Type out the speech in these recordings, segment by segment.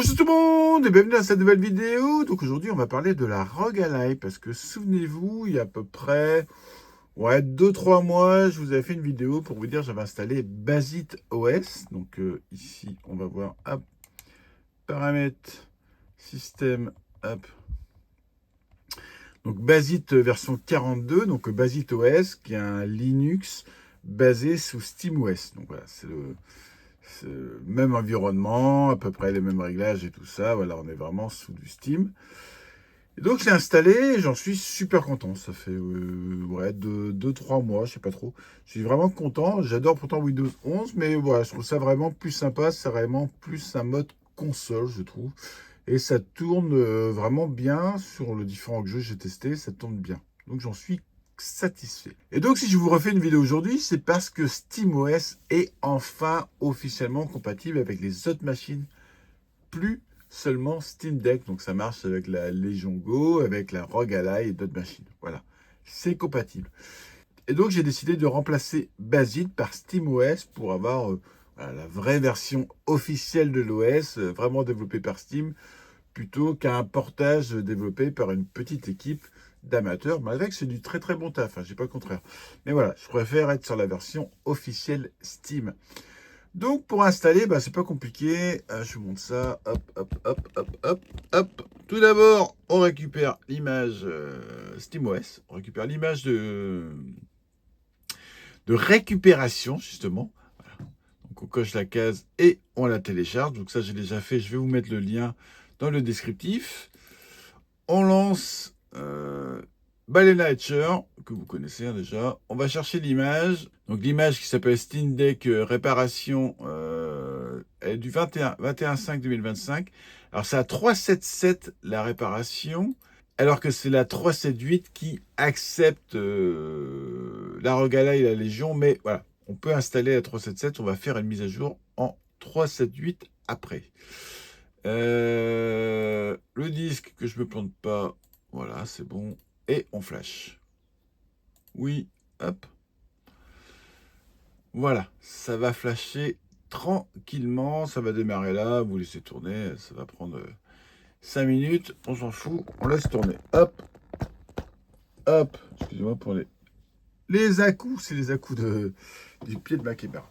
Bonjour tout le monde et bienvenue dans cette nouvelle vidéo. Donc aujourd'hui on va parler de la ROG Ally parce que souvenez-vous, il y a à peu près 2-3 mois, je vous avais fait une vidéo pour vous dire que j'avais installé Basit OS. Donc ici on va voir hop, paramètres, système, hop. Donc Basit version 42, donc Basit OS qui est un Linux basé sous SteamOS. Donc voilà, c'est le même environnement, à peu près les mêmes réglages et tout ça. Voilà, on est vraiment sous du Steam. Et donc, je l'ai installé et j'en suis super content. Ça fait 2-3 mois, je sais pas trop. Je suis vraiment content. J'adore pourtant Windows 11, mais voilà, je trouve ça vraiment plus sympa. C'est vraiment plus un mode console, je trouve. Et ça tourne vraiment bien sur les différents jeux que j'ai testés. Ça tourne bien. Donc, j'en suis satisfait. Et donc, si je vous refais une vidéo aujourd'hui, c'est parce que SteamOS est enfin officiellement compatible avec les autres machines, plus seulement Steam Deck. Donc, ça marche avec la Legion Go, avec la ROG Ally et d'autres machines. Voilà, c'est compatible. Et donc, j'ai décidé de remplacer Basit par SteamOS pour avoir voilà, la vraie version officielle de l'OS, vraiment développée par Steam, plutôt qu'un portage développé par une petite équipe d'amateurs, malgré que c'est du très très bon taf, hein, je dis pas le contraire. Mais voilà, je préfère être sur la version officielle Steam. Donc pour installer, bah, c'est pas compliqué. Je vous montre ça. Hop, hop, hop, hop, hop, hop. Tout d'abord, on récupère l'image SteamOS. On récupère l'image de récupération, justement. Voilà. Donc on coche la case et on la télécharge. Donc ça, j'ai déjà fait. Je vais vous mettre le lien dans le descriptif. On lance Balena Etcher, que vous connaissez hein, déjà. On va chercher l'image. Donc l'image qui s'appelle Steam Deck Réparation, elle est du 21/5/2025. Alors c'est à 377 la réparation, alors que c'est la 378 qui accepte la Regala et la Légion. Mais voilà, on peut installer la 377. On va faire une mise à jour en 378 après. Le disque que je me plante pas, voilà, c'est bon. Et on flash. Oui, hop. Voilà, ça va flasher tranquillement. Ça va démarrer là. Vous laissez tourner. Ça va prendre 5 minutes. On s'en fout. On laisse tourner. Hop, hop. Excusez-moi pour les à-coups. C'est les à-coups du pied de ma caméra.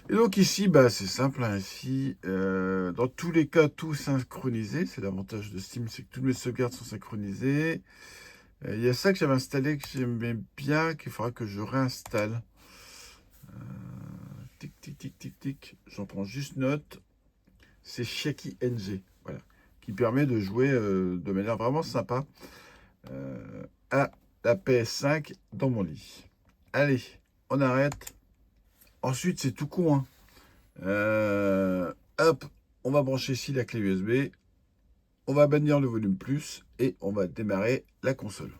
Et donc ici, bah, c'est simple. Hein, ici, dans tous les cas, tout synchronisé. C'est l'avantage de Steam, c'est que toutes mes sauvegardes sont synchronisées. Il y a ça que j'avais installé, que j'aimais bien, qu'il faudra que je réinstalle. Tic, tic, tic, tic, tic. J'en prends juste note. C'est Shaky NG, voilà, qui permet de jouer de manière vraiment sympa à la PS5 dans mon lit. Allez, on arrête. Ensuite, c'est tout con. Hein. Hop, on va brancher ici la clé USB. On va bannir le volume plus et on va démarrer la console.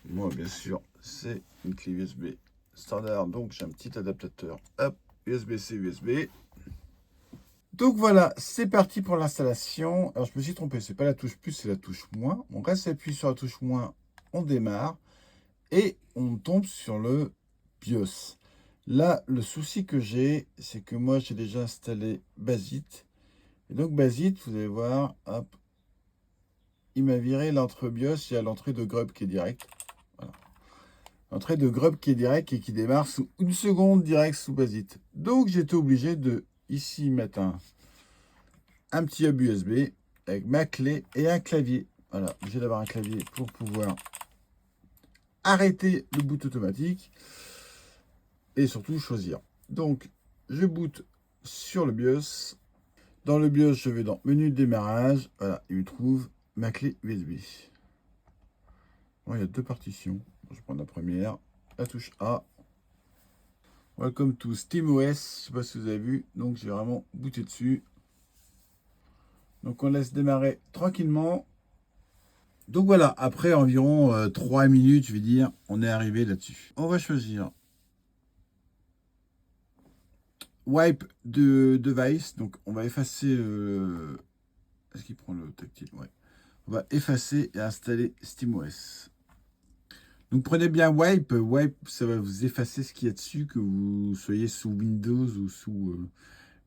Moi, bien sûr, c'est une clé USB standard, donc j'ai un petit adaptateur. Hop, USB-C, USB. Donc voilà, c'est parti pour l'installation. Alors je me suis trompé, c'est pas la touche plus, c'est la touche moins. On reste appuyé sur la touche moins, on démarre et on tombe sur le BIOS. Là, le souci que j'ai, c'est que moi j'ai déjà installé Basit. Et donc Basit, vous allez voir, hop, il m'a viré l'entrée BIOS et à l'entrée de Grub qui est direct. Voilà. L'entrée de Grub qui est direct et qui démarre sous une seconde direct sous Basit. Donc j'étais obligé de ici mettre un petit hub USB avec ma clé et un clavier. Voilà, obligé d'avoir un clavier pour pouvoir arrêter le boot automatique et surtout choisir. Donc je boot sur le BIOS. Dans le BIOS, je vais dans menu de démarrage. Voilà, il me trouve ma clé USB. Bon, il y a deux partitions. Je prends la première, la touche A. Welcome to SteamOS. Je ne sais pas si vous avez vu. Donc j'ai vraiment booté dessus. Donc on laisse démarrer tranquillement. Donc voilà, après environ 3 minutes, je vais dire, on est arrivé là-dessus. On va choisir Wipe de device. Donc on va effacer... Est-ce qu'il prend le tactile? Ouais. On va effacer et installer SteamOS. Donc prenez bien Wipe. Wipe, ça va vous effacer ce qu'il y a dessus, que vous soyez sous Windows ou sous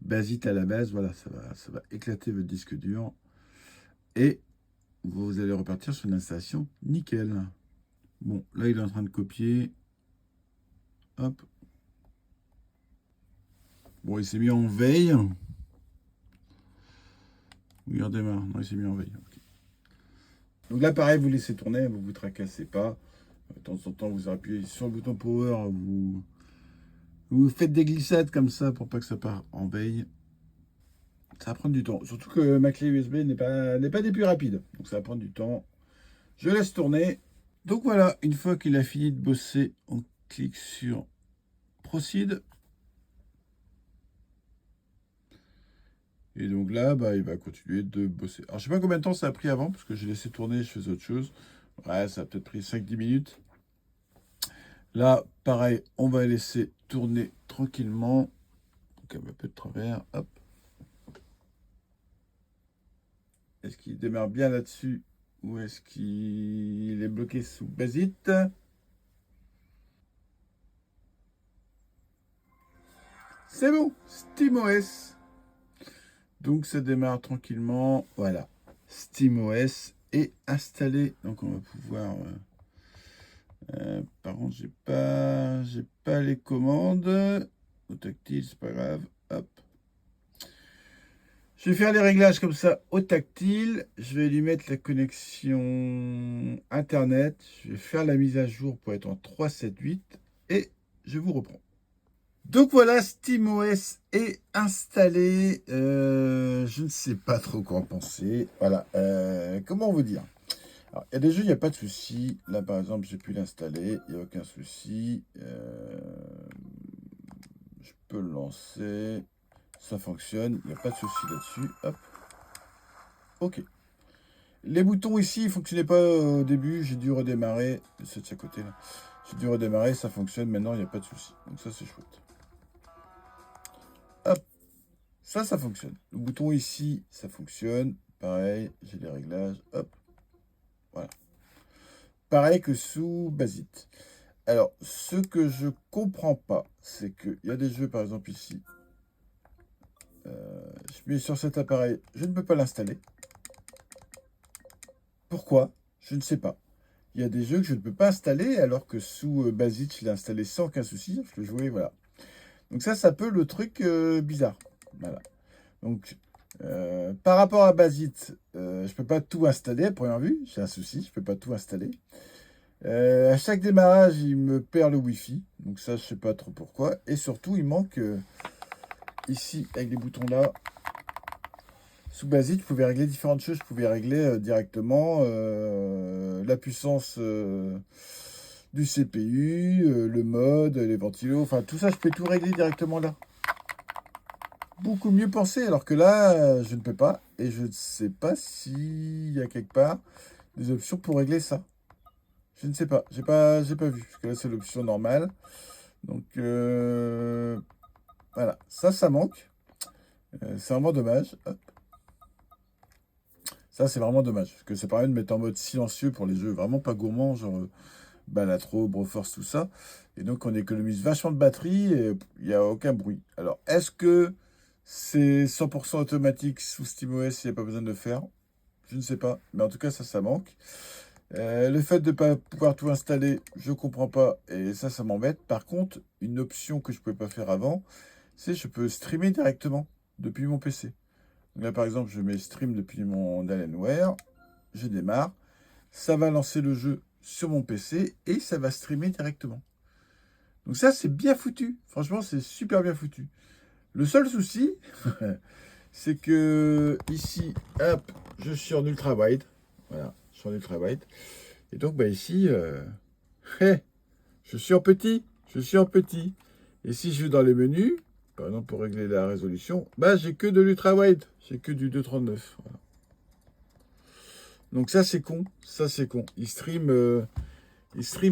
Basit à la base, voilà, ça va éclater votre disque dur. Et vous allez repartir sur une installation nickel. Bon, là, il est en train de copier. Hop. Bon, il s'est mis en veille. Oui, il redémarre. Non, il s'est mis en veille. Okay. Donc là, pareil, vous laissez tourner, vous ne vous tracassez pas. De temps en temps, vous appuyez sur le bouton power, vous faites des glissades comme ça pour pas que ça parte en veille. Ça va prendre du temps. Surtout que ma clé USB n'est pas des plus rapides. Donc ça va prendre du temps. Je laisse tourner. Donc voilà, une fois qu'il a fini de bosser, on clique sur Proceed. Et donc là, bah, il va continuer de bosser. Alors, je sais pas combien de temps ça a pris avant, parce que j'ai laissé tourner, je faisais autre chose. Ouais, ça a peut-être pris 5-10 minutes. Là, pareil, on va laisser tourner tranquillement. Donc, un peu de travers. Hop. Est-ce qu'il démarre bien là-dessus? Ou est-ce qu'il est bloqué sous Basit? C'est bon, SteamOS. Donc ça démarre tranquillement. Voilà. SteamOS est installé. Donc on va pouvoir. Par contre, j'ai pas les commandes. Au tactile, c'est pas grave. Hop. Je vais faire les réglages comme ça au tactile. Je vais lui mettre la connexion Internet. Je vais faire la mise à jour pour être en 3.7.8 et je vous reprends. Donc voilà, SteamOS est installé. Je ne sais pas trop quoi en penser. Voilà. Comment vous dire? Alors, il y a des jeux, il n'y a pas de souci. Là, par exemple, j'ai pu l'installer. Il n'y a aucun souci. Je peux le lancer. Ça fonctionne. Il n'y a pas de souci là-dessus. Hop. OK. Les boutons ici, ils ne fonctionnaient pas au début. J'ai dû redémarrer. C'est de ce côté-là. J'ai dû redémarrer. Ça fonctionne. Maintenant, il n'y a pas de souci. Donc ça, c'est chouette. Hop. Ça fonctionne. Le bouton ici, ça fonctionne. Pareil, j'ai les réglages. Hop. Voilà. Pareil que sous Basit. Alors, ce que je comprends pas, c'est qu'il y a des jeux, par exemple ici. Je mets sur cet appareil, je ne peux pas l'installer. Pourquoi? Je ne sais pas. Il y a des jeux que je ne peux pas installer, alors que sous Basit, je l'ai installé sans aucun souci. Je le jouais, voilà. Donc ça peut le truc bizarre. Voilà. Donc, par rapport à Basit, je peux pas tout installer à première vue. J'ai un souci, je peux pas tout installer. À chaque démarrage, il me perd le Wi-Fi. Donc ça, je sais pas trop pourquoi. Et surtout, il manque ici, avec les boutons là, sous Basit, je pouvais régler différentes choses. Je pouvais régler directement la puissance du CPU, le mode, les ventilos. Enfin, tout ça, je peux tout régler directement là. Beaucoup mieux pensé, alors que là, je ne peux pas. Et je ne sais pas s'il y a quelque part des options pour régler ça. Je ne sais pas, j'ai pas vu. Parce que là, c'est l'option normale. Donc, voilà, ça manque. C'est vraiment dommage. Hop. Ça, c'est vraiment dommage. Parce que ça permet de mettre en mode silencieux pour les jeux vraiment pas gourmands, genre Balatro, Broforce, tout ça. Et donc, on économise vachement de batterie et il n'y a aucun bruit. Alors, est-ce que c'est 100% automatique sous SteamOS, il n'y a pas besoin de le faire? Je ne sais pas. Mais en tout cas, ça manque. Le fait de ne pas pouvoir tout installer, je comprends pas. Et ça m'embête. Par contre, une option que je ne pouvais pas faire avant, c'est je peux streamer directement depuis mon PC. Donc là, par exemple, je mets stream depuis mon Alienware. Je démarre. Ça va lancer le jeu sur mon PC et ça va streamer directement. Donc ça, c'est bien foutu. Franchement, c'est super bien foutu. Le seul souci, c'est que ici, hop, je suis en ultra wide. Voilà, je suis en ultra wide. Et donc, bah ici, je suis en petit. Je suis en petit. Et si je vais dans les menus, par exemple pour régler la résolution, bah j'ai que de l'ultra wide. J'ai que du 239. Voilà. Donc ça, c'est con. Ça, c'est con. Il stream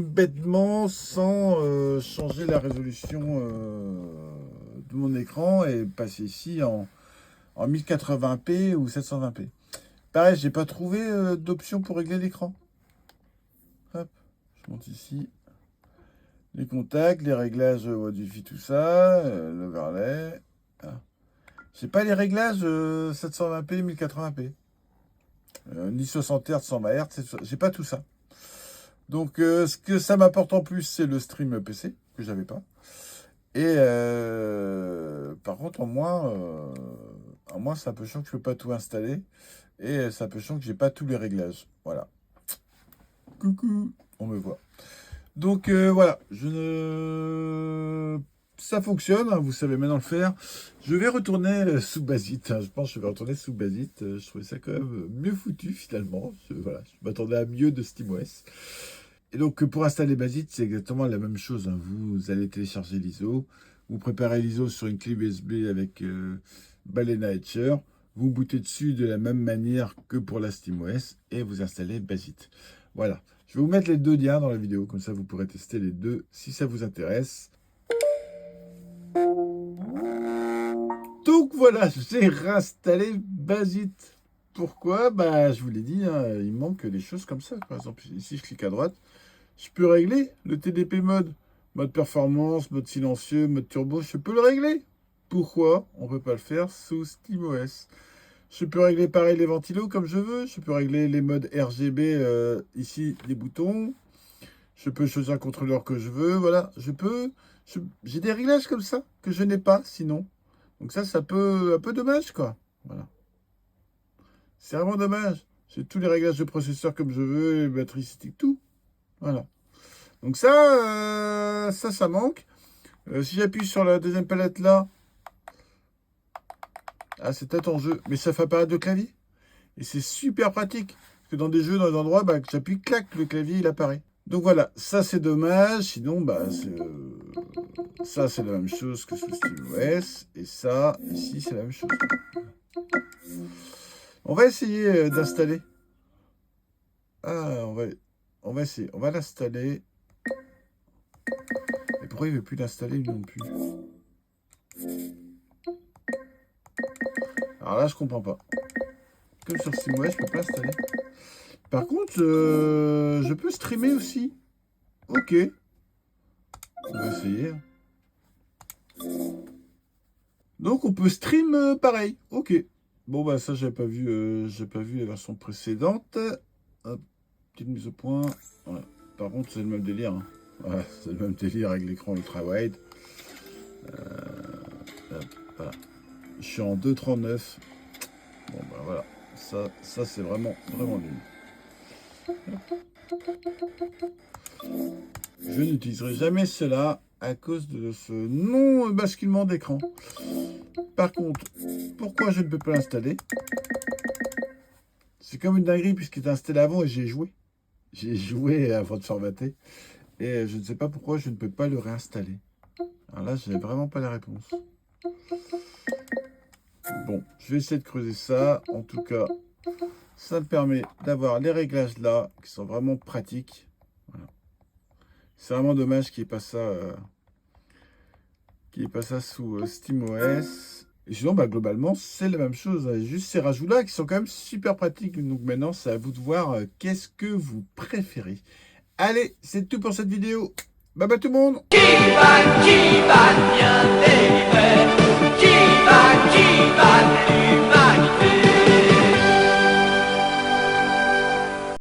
bêtement sans changer la résolution de mon écran et passer ici en 1080p ou 720p. Pareil, j'ai pas trouvé d'option pour régler l'écran. Hop, je monte ici. Les contacts, les réglages Wi-Fi, tout ça, l'overlay. Ah. J'ai pas les réglages 720p, 1080p. Ni 60 Hz, 120 Hz, j'ai pas tout ça. Donc ce que ça m'apporte en plus, c'est le stream PC, que j'avais pas. Et par contre, en moins, c'est un peu chiant que je peux pas tout installer. Et c'est un peu chiant que j'ai pas tous les réglages. Voilà. Coucou, on me voit. Donc voilà, ça fonctionne, hein, vous savez maintenant le faire. Je vais retourner sous Basit, hein, je pense que je vais retourner sous Basit. Je trouvais ça quand même mieux foutu finalement. Voilà, je m'attendais à mieux de SteamOS. Et donc pour installer Basit, c'est exactement la même chose, hein. Vous allez télécharger l'ISO, vous préparez l'ISO sur une clé USB avec Balena Etcher, vous bootez dessus de la même manière que pour la SteamOS et vous installez Basit. Voilà. Je vais vous mettre les deux liens dans la vidéo, comme ça vous pourrez tester les deux si ça vous intéresse. Donc voilà, j'ai réinstallé Basit. Pourquoi? Bah je vous l'ai dit, hein, il manque des choses comme ça. Par exemple, ici je clique à droite, je peux régler le TDP mode. Mode performance, mode silencieux, mode turbo, je peux le régler. Pourquoi on ne peut pas le faire sous SteamOS? Je peux régler pareil les ventilos comme je veux. Je peux régler les modes RGB, ici, les boutons. Je peux choisir un contrôleur que je veux. Voilà, j'ai des réglages comme ça que je n'ai pas sinon. Donc ça, c'est un peu dommage, quoi. Voilà. C'est vraiment dommage. J'ai tous les réglages de processeur comme je veux, les batteries, stick, tout. Voilà. Donc ça, ça manque. Si j'appuie sur la deuxième palette là, ah, c'est peut-être en jeu, mais ça fait apparaître le clavier. Et c'est super pratique. Parce que dans des jeux, dans des endroits, bah, que j'appuie, clac, le clavier, il apparaît. Donc voilà, ça c'est dommage. Sinon, bah, ça c'est la même chose que sous SteamOS. Et ça, ici, c'est la même chose. On va essayer d'installer. Ah, on va essayer. On va l'installer. Et pourquoi il ne veut plus l'installer non plus? Alors là, je comprends pas. Comme sur SteamOS, je peux pas installer. Par contre, je peux streamer aussi. Ok. On va essayer. Donc, on peut stream pareil. Ok. Bon, bah ça, j'ai pas vu la version précédente. Hop, petite mise au point. Voilà. Par contre, c'est le même délire. Hein. Voilà, c'est le même délire avec l'écran ultra wide. Voilà. Je suis en 2.39. Bon, bah voilà. Ça c'est vraiment nul. Je n'utiliserai jamais cela à cause de ce non-basculement d'écran. Par contre, pourquoi je ne peux pas l'installer? C'est comme une dinguerie puisqu'il était installé avant et j'ai joué. J'ai joué avant de formater. Et je ne sais pas pourquoi je ne peux pas le réinstaller. Alors là, je n'ai vraiment pas la réponse. Bon, je vais essayer de creuser ça. En tout cas, ça me permet d'avoir les réglages là, qui sont vraiment pratiques. Voilà. C'est vraiment dommage qu'il n'y ait pas ça, sous SteamOS. Et sinon, bah, globalement, c'est la même chose. Juste ces rajouts-là qui sont quand même super pratiques. Donc maintenant, c'est à vous de voir qu'est-ce que vous préférez. Allez, c'est tout pour cette vidéo. Bye bye tout le monde. Qui va bien délivrer? Qui va